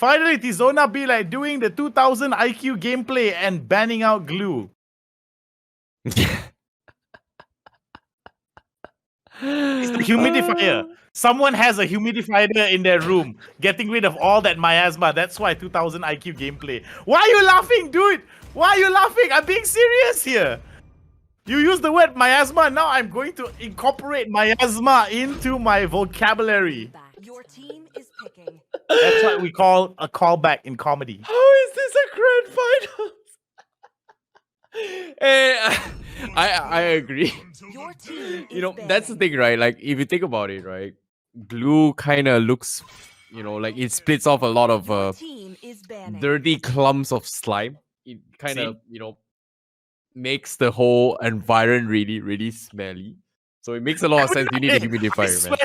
Finally, Tizona be like doing the 2000 IQ gameplay and banning out glue. It's the humidifier. Someone has a humidifier in their room, getting rid of all that miasma. That's why 2000 IQ gameplay. Why are you laughing, dude? Why are you laughing? I'm being serious here. You use the word miasma. Now I'm going to incorporate miasma into my vocabulary. Your team is picking. That's what we call a callback in comedy. How is this a grand finals? I agree. Your team You know, is that's the thing, right? Like, if you think about it, right? Glue kind of looks, like it splits off a lot of team is banning. dirty clumps of slime. It kind See? of, makes the whole environment really, really smelly. So it makes a lot of sense. You need a I humidifier, swear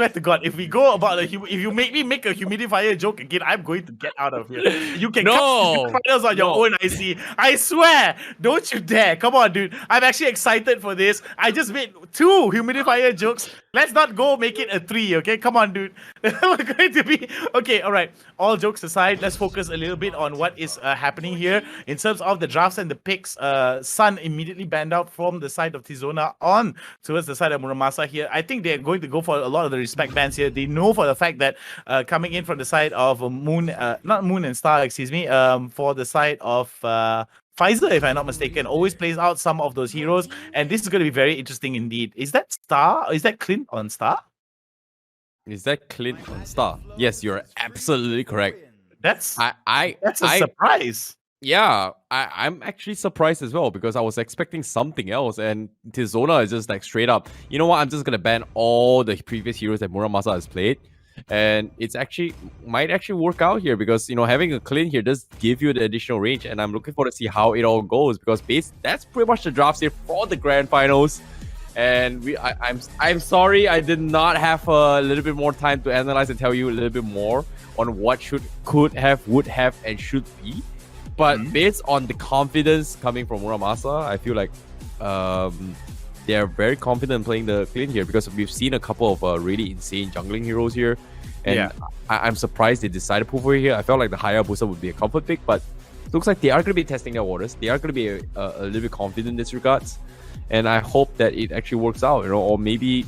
man. to God, if we go about if you make me make a humidifier joke again, I'm going to get out of here. You can No, cut humidifiers on your own, I see. I swear, don't you dare. Come on, dude. I'm actually excited for this. I just made 2 humidifier jokes. Let's not go make it a 3, okay? Come on, dude. We're going to be... Okay, all right. All jokes aside, let's focus a little bit on what is happening here. In terms of the drafts and the picks, Sun immediately banned out from the side of Tizona on towards the side of Muramasa here. I think they're going to go for a lot of the respect bans here. They know for the fact that coming in from the side of Moon, not Moon and Star, excuse me, for the side of... Pfizer, if I'm not mistaken, always plays out some of those heroes, and this is going to be very interesting indeed. Is that Star? Is that Clint on Star? Is that Clint on Star? Yes, you're absolutely correct. That's I that's a surprise. Yeah, I'm actually surprised as well because I was expecting something else, and Tizona is just like straight up. You know what? I'm just gonna ban all the previous heroes that Muramasa has played, and it's actually might actually work out here because having a Clint here does give you the additional range, and I'm looking forward to see how it all goes because that's pretty much the drafts here for the grand finals. And I'm sorry I did not have a little bit more time to analyze and tell you a little bit more on what could have, would have, and should be. But based on the confidence coming from Muramasa, I feel like they are very confident playing the Clint here because we've seen a couple of really insane jungling heroes here. And I'm surprised they decided to pull for here. I felt like the Hayabusa would be a comfort pick, but looks like they are going to be testing their waters. They are going to be a little bit confident in this regards. And I hope that it actually works out, or maybe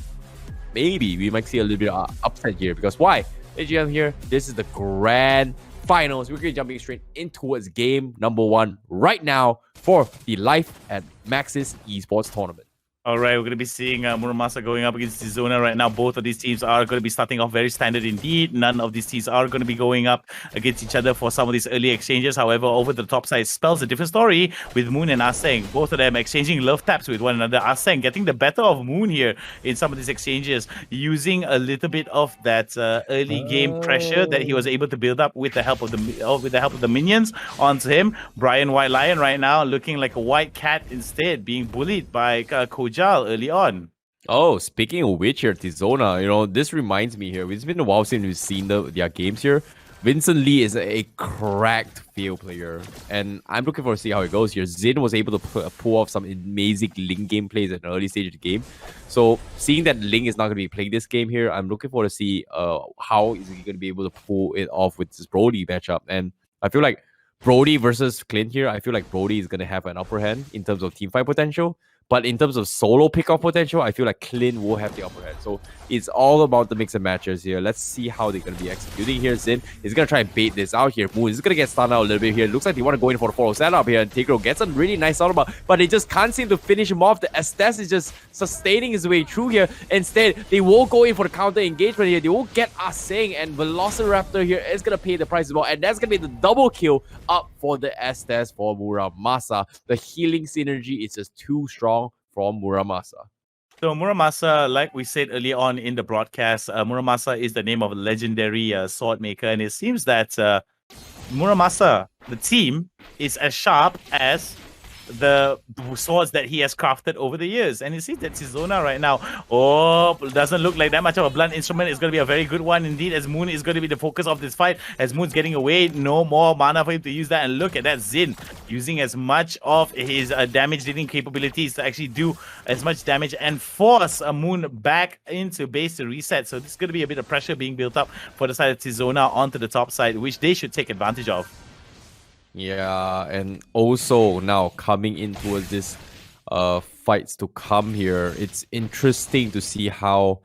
we might see a little bit of upside here because why? AGM here, this is the grand finals. We're going to be jumping straight in towards game number 1 right now for the Life at Maxis Esports Tournament. All right, we're going to be seeing Muramasa going up against Tizona right now. Both of these teams are going to be starting off very standard indeed. None of these teams are going to be going up against each other for some of these early exchanges. However, over the top side spells a different story with Moon and Aseng. Both of them exchanging love taps with one another. Aseng getting the better of Moon here in some of these exchanges, using a little bit of that early game pressure that he was able to build up with the help of the minions onto him. Brian White Lion right now looking like a white cat instead, being bullied by Kojal early on. Oh, speaking of which here, Tizona, this reminds me here. It's been a while since we've seen their games here. Vincent Lee is a cracked field player, and I'm looking forward to see how it goes here. Zin was able to pull off some amazing Ling gameplays at an early stage of the game. So seeing that Ling is not going to be playing this game here, I'm looking forward to see how is he going to be able to pull it off with this Brody matchup. And I feel like Brody versus Clint here, I feel like Brody is going to have an upper hand in terms of teamfight potential. But in terms of solo pickoff potential, I feel like Clint will have the upper hand. So it's all about the mix and matches here. Let's see how they're going to be executing here. Zin is going to try and bait this out here. Moon is going to get stunned out a little bit here. Looks like they want to go in for the 4 setup here. And Tigro gets a really nice out but they just can't seem to finish him off. The Estes is just sustaining his way through here. Instead, they won't go in for the counter engagement here. They won't get Aseng, and Velociraptor here is going to pay the price as well. And that's going to be the double kill up for the Estes for Muramasa. The healing synergy is just too strong from Muramasa. So Muramasa, like we said early on in the broadcast, Muramasa is the name of a legendary sword maker, and it seems that Muramasa, the team, is as sharp as the swords that he has crafted over the years. And you see that Tizona right now, oh, doesn't look like that much of a blunt instrument. It's going to be a very good one indeed, as Moon is going to be the focus of this fight. As Moon's getting away, no more mana for him to use that. And look at that, Xin using as much of his damage dealing capabilities to actually do as much damage and force a Moon back into base to reset. So this is going to be a bit of pressure being built up for the side of Tizona onto the top side, which they should take advantage of. Yeah, and also now coming in towards this fights to come here, it's interesting to see how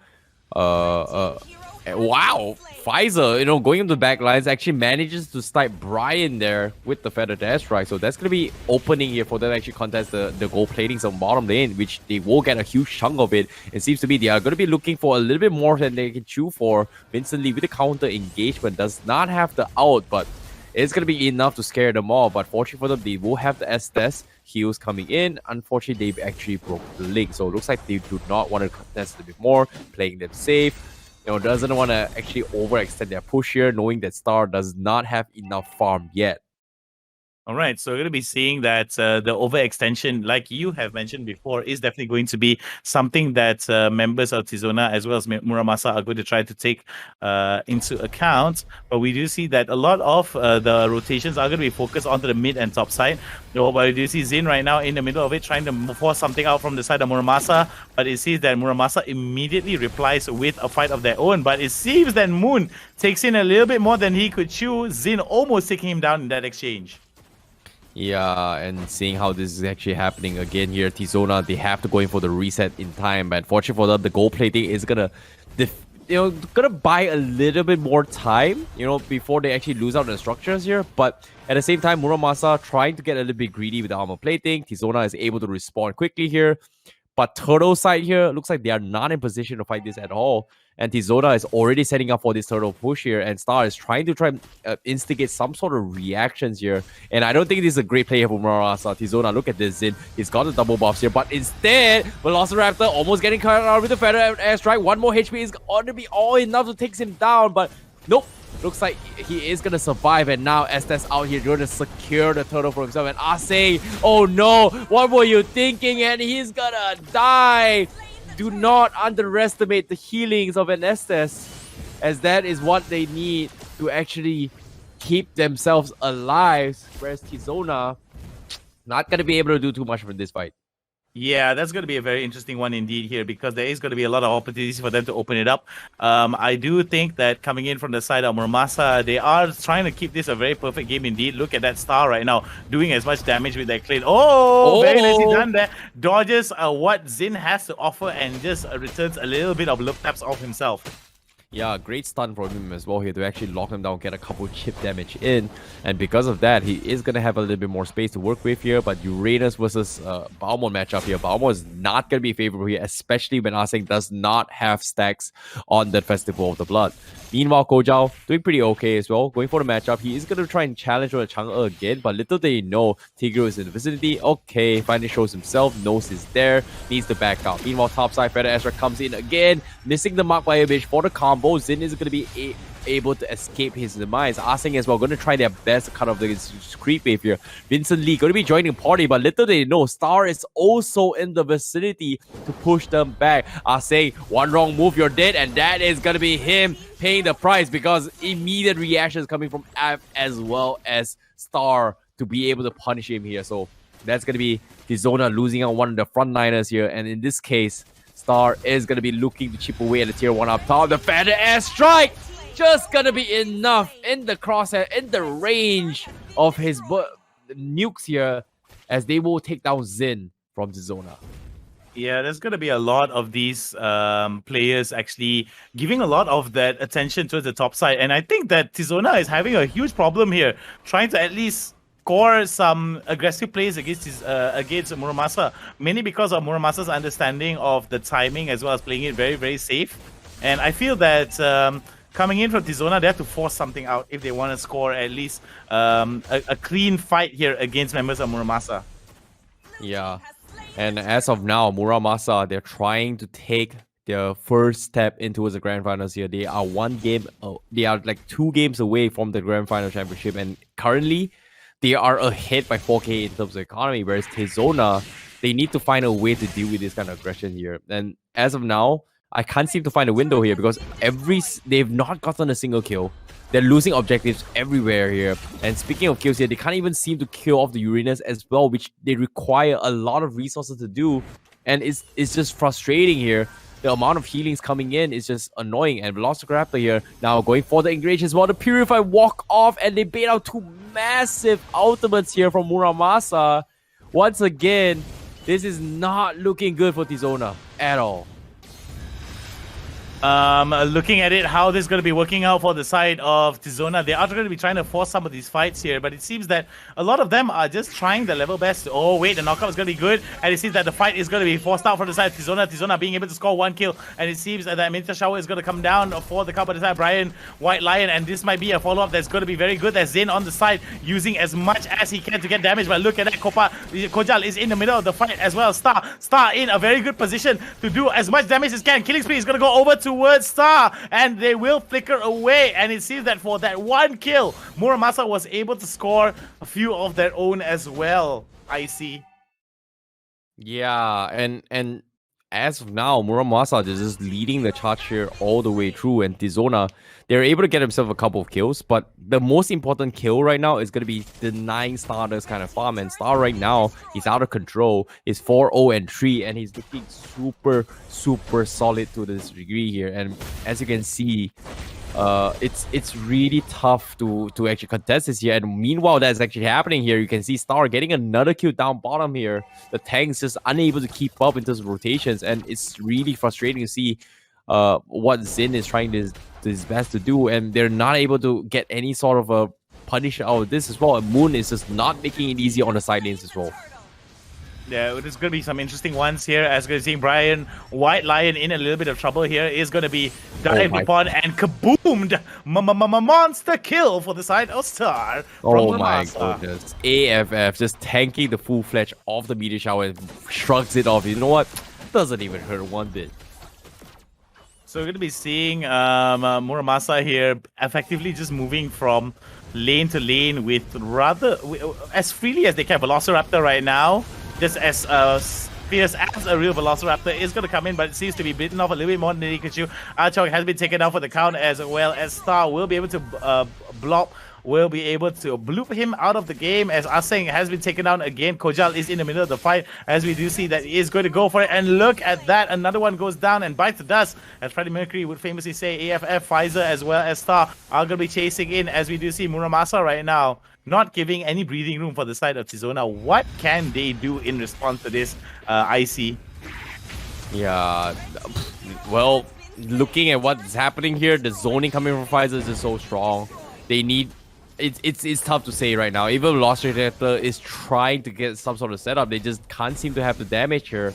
wow, Pfizer, going into the back lines actually manages to snipe Brian there with the Feather Dash Strike. So that's gonna be opening here for them to actually contest the gold platings on bottom lane, which they will get a huge chunk of it. It seems to be they are gonna be looking for a little bit more than they can chew for. Vincent Lee with the counter engagement does not have the out, but it's going to be enough to scare them all, but fortunately for them, they will have the Estes heals coming in. Unfortunately, they've actually broke the link, so it looks like they do not want to contest a bit more, playing them safe. Doesn't want to actually overextend their push here, knowing that Star does not have enough farm yet. All right, so we're going to be seeing that the overextension, like you have mentioned before, is definitely going to be something that members of Tizona as well as Muramasa are going to try to take into account. But we do see that a lot of the rotations are going to be focused onto the mid and top side. But we do see Xin right now in the middle of it, trying to force something out from the side of Muramasa. But it seems that Muramasa immediately replies with a fight of their own. But it seems that Moon takes in a little bit more than he could chew. Xin almost taking him down in that exchange. Yeah, and seeing how this is actually happening again here, Tizona, they have to go in for the reset in time, but fortunately for them, the gold plating is gonna buy a little bit more time, before they actually lose out the structures here. But at the same time, Muramasa trying to get a little bit greedy with the armor plating. Tizona is able to respond quickly here. But Turtle side here, looks like they are not in position to fight this at all. And Tizona is already setting up for this Turtle push here. And Star is trying to instigate some sort of reactions here. And I don't think this is a great play here for Muramasa. Tizona, look at this, Zin. He's got the double buffs here. But instead, Velociraptor almost getting cut out with the Feather Airstrike. One more HP is going to be all enough to take him down. But nope. Looks like he is going to survive, and now Estes out here going to secure the turtle for himself. And Ase, oh no, what were you thinking? And he's going to die. Do not underestimate the healings of an Estes, as that is what they need to actually keep themselves alive. Whereas Tizona, not going to be able to do too much for this fight. Yeah, that's going to be a very interesting one indeed here, because there is going to be a lot of opportunities for them to open it up. I do think that coming in from the side of Muramasa, they are trying to keep this a very perfect game indeed. Look at that Star right now, doing as much damage with that Clay. Oh, very nicely done there. Dodges what Xin has to offer and just returns a little bit of love taps off himself. Yeah, great stun from him as well here to actually lock him down, get a couple chip damage in. And because of that, he is going to have a little bit more space to work with here. But Uranus versus Balmon matchup here. Balmon is not going to be favorable here, especially when Aseng does not have stacks on the Festival of the Blood. Meanwhile, Kojao doing pretty okay as well. Going for the matchup, he is going to try and challenge on the Chang'e again. But little they know, Tigreal is in the vicinity. Okay, finally shows himself. Nose is there. Needs to back out. Meanwhile, topside, Feather Astra comes in again. Missing the mark by a bitch for the combo. Xin is going to be able to escape his demise. Aseng as well going to try their best to cut off the creep wave here. Vincent Lee going to be joining the party, but little they know, Star is also in the vicinity to push them back. Aseng, one wrong move, you're dead, and that is going to be him paying the price, because immediate reactions coming from Av as well as Star to be able to punish him here. So that's going to be Tizona losing on one of the frontliners here, and in this case, Star is going to be looking to chip away at the tier 1 up top. The Feather Airstrike just going to be enough in the crosshair, in the range of his nukes here, as they will take down Xin from Tizona. Yeah, there's going to be a lot of these players actually giving a lot of that attention towards the top side. And I think that Tizona is having a huge problem here, trying to at least score some aggressive plays against Muramasa, mainly because of Muramasa's understanding of the timing as well as playing it very, very safe. And I feel that coming in from Tizona, they have to force something out if they want to score at least a clean fight here against members of Muramasa. Yeah, and as of now, Muramasa, they're trying to take their first step into the grand finals here. They are 2 games away from the grand final championship, and currently they are ahead by 4K in terms of economy, whereas Tizona, they need to find a way to deal with this kind of aggression here. And as of now, I can't seem to find a window here because they've not gotten a single kill. They're losing objectives everywhere here. And speaking of kills here, they can't even seem to kill off the Uranus as well, which they require a lot of resources to do. And it's just frustrating here. The amount of healings coming in is just annoying. And Velociraptor here now going for the engage as well. The Purify walk off and they bait out two massive ultimates here from Muramasa. Once again, this is not looking good for Tizona at all. Looking at it, how this is going to be working out for the side of Tizona. They are going to be trying to force some of these fights here, but it seems that a lot of them are just trying their level best. Oh, wait, the knockout is going to be good, and it seems that the fight is going to be forced out for the side of Tizona. Tizona being able to score one kill, and it seems that Meteor Shower is going to come down for the couple of the side Brian, White Lion, and this might be a follow-up that's going to be very good. There's Zin on the side, using as much as he can to get damage, but look at that, Kojal is in the middle of the fight as well. Star in a very good position to do as much damage as can. Killing Spree is going to go over towards Star, and they will flicker away, and it seems that for that one kill, Muramasa was able to score a few of their own as well. I see. Yeah, and as of now, Muramasa is just leading the charge here all the way through, and Tizona, they're able to get himself a couple of kills, but the most important kill right now is going to be denying Star this kind of farm, and Star right now, he's out of control. He's 4-0-3, and he's looking super solid to this degree here, and as you can see, it's really tough to actually contest this here. And meanwhile, that's actually happening here. You can see Star getting another kill down bottom here. The tank's just unable to keep up in terms of rotations, and it's really frustrating to see what Zin is trying his best to do, and they're not able to get any sort of a punish out of this as well. And Moon is just not making it easy on the side lanes as well. Yeah, there's going to be some interesting ones here, as we're seeing Brian, White Lion in a little bit of trouble here, is going to be dived upon and kaboomed. Monster kill for the side of Star. Oh my goodness. AFF just tanking the full fledge of the Meteor Shower and shrugs it off. You know what? Doesn't even hurt one bit. So we're going to be seeing Muramasa here effectively just moving from lane to lane with rather as freely as they can. Velociraptor right now, just as fierce as a real Velociraptor is going to come in, but it seems to be bitten off a little bit more than Pikachu. Archog has been taken down for the count, as well as Star will be able to block. Will be able to bloop him out of the game, as Aseng has been taken down again. Kojal is in the middle of the fight, as we do see that he is going to go for it. And look at that, another one goes down and bites the dust. As Freddie Mercury would famously say, AFF, Pfizer, as well as Star are going to be chasing in, as we do see Muramasa right now not giving any breathing room for the side of Tizona. What can they do in response to this, IC? Yeah, well, looking at what's happening here, the zoning coming from Pfizer is just so strong. They need... It's tough to say right now. Even Velociraptor is trying to get some sort of setup. They just can't seem to have the damage here.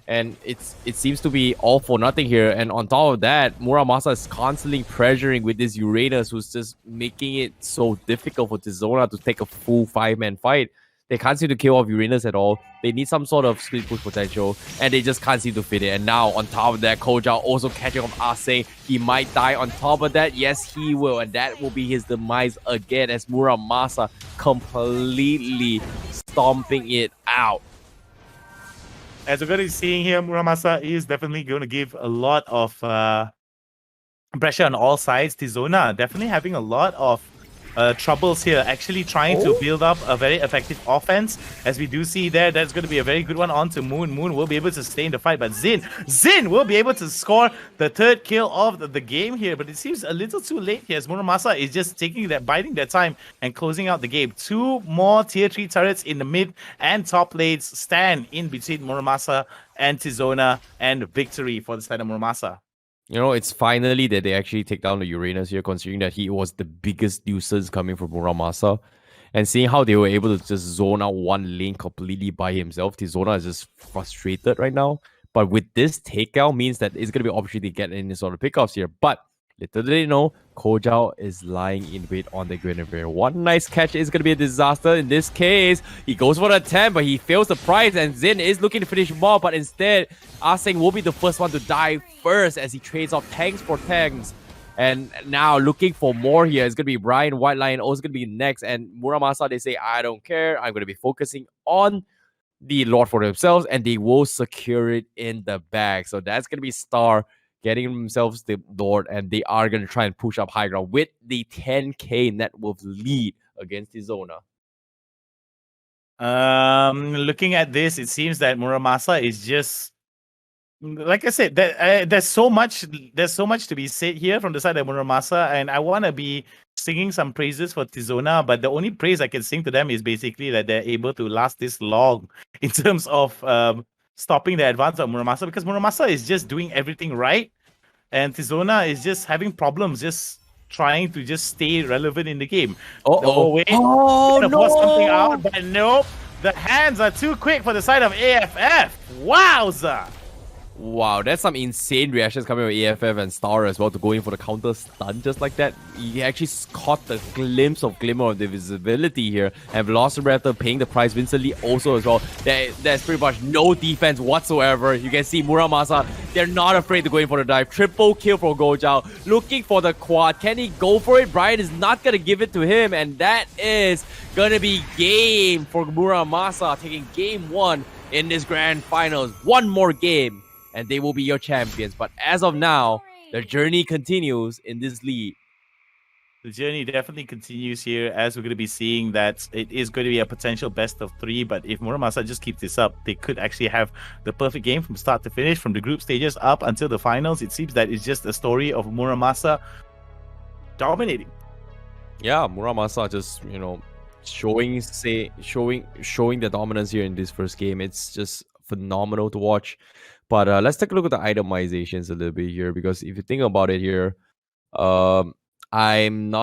And it seems to be all for nothing here. And on top of that, Muramasa is constantly pressuring with this Uranus, who's just making it so difficult for Tizona to take a full 5-man fight. They can't seem to kill off Uranus at all. They need some sort of split push potential, and they just can't seem to fit it. And now, on top of that, Kojal also catching up Aseng. He might die on top of that. Yes, he will, and that will be his demise again, as Muramasa completely stomping it out. As we're going to be seeing here, Muramasa is definitely going to give a lot of pressure on all sides. Tizona definitely having a lot of troubles here, actually trying to build up a very effective offense. As we do see there, that's going to be a very good one onto Moon. Moon will be able to stay in the fight, but Zin will be able to score the third kill of the game here, but it seems a little too late here, as Muramasa is just biding their time and closing out the game. Two more tier 3 turrets in the mid and top lanes stand in between Muramasa and Tizona, and victory for the side of Muramasa. You know, it's finally that they actually take down the Uranus here, considering that he was the biggest nuisance coming from Muramasa. And seeing how they were able to just zone out one lane completely by himself, Tizona is just frustrated right now. But with this takeout means that it's going to be an opportunity to get any sort of pickups here. But little do they know, Kojal is lying in wait on the Guinevere. One nice catch is going to be a disaster. In this case, he goes for the 10, but he fails the prize, and Zin is looking to finish him off, but instead, Aseng will be the first one to die first as he trades off tanks for tanks. And now looking for more here is going to be Brian White Lion also going to be next. And Muramasa, they say, I don't care. I'm going to be focusing on the Lord for themselves, and they will secure it in the bag. So that's going to be Star getting themselves the Lord, and they are going to try and push up high ground with the 10k net worth lead against Tizona. Looking at this, it seems that Muramasa is just like I said. There's so much to be said here from the side of Muramasa, and I want to be singing some praises for Tizona, but the only praise I can sing to them is basically that they're able to last this long in terms of stopping the advance of Muramasa, because Muramasa is just doing everything right, and Tizona is just having problems, just trying to just stay relevant in the game. Oh, wait, oh to no! force something out, but nope. The hands are too quick for the side of AFF. Wowza! Wow, that's some insane reactions coming from AFF and Star as well to go in for the counter stun just like that. He actually caught the glimmer of the visibility here, and Velociraptor paying the price. Vincent Lee also as well. There's pretty much no defense whatsoever. You can see Muramasa, they're not afraid to go in for the dive. Triple kill for Gojao, looking for the quad. Can he go for it? Brian is not going to give it to him, and that is going to be game for Muramasa, taking game 1 in this grand finals. One more game, and they will be your champions. But as of now, the journey continues in this league. The journey definitely continues here, as we're going to be seeing that it is going to be a potential best of 3. But if Muramasa just keeps this up, they could actually have the perfect game from start to finish, from the group stages up until the finals. It seems that it's just a story of Muramasa dominating. Yeah, Muramasa just, showing the dominance here in this first game. It's just phenomenal to watch. But let's take a look at the itemizations a little bit here, because if you think about it here, I'm not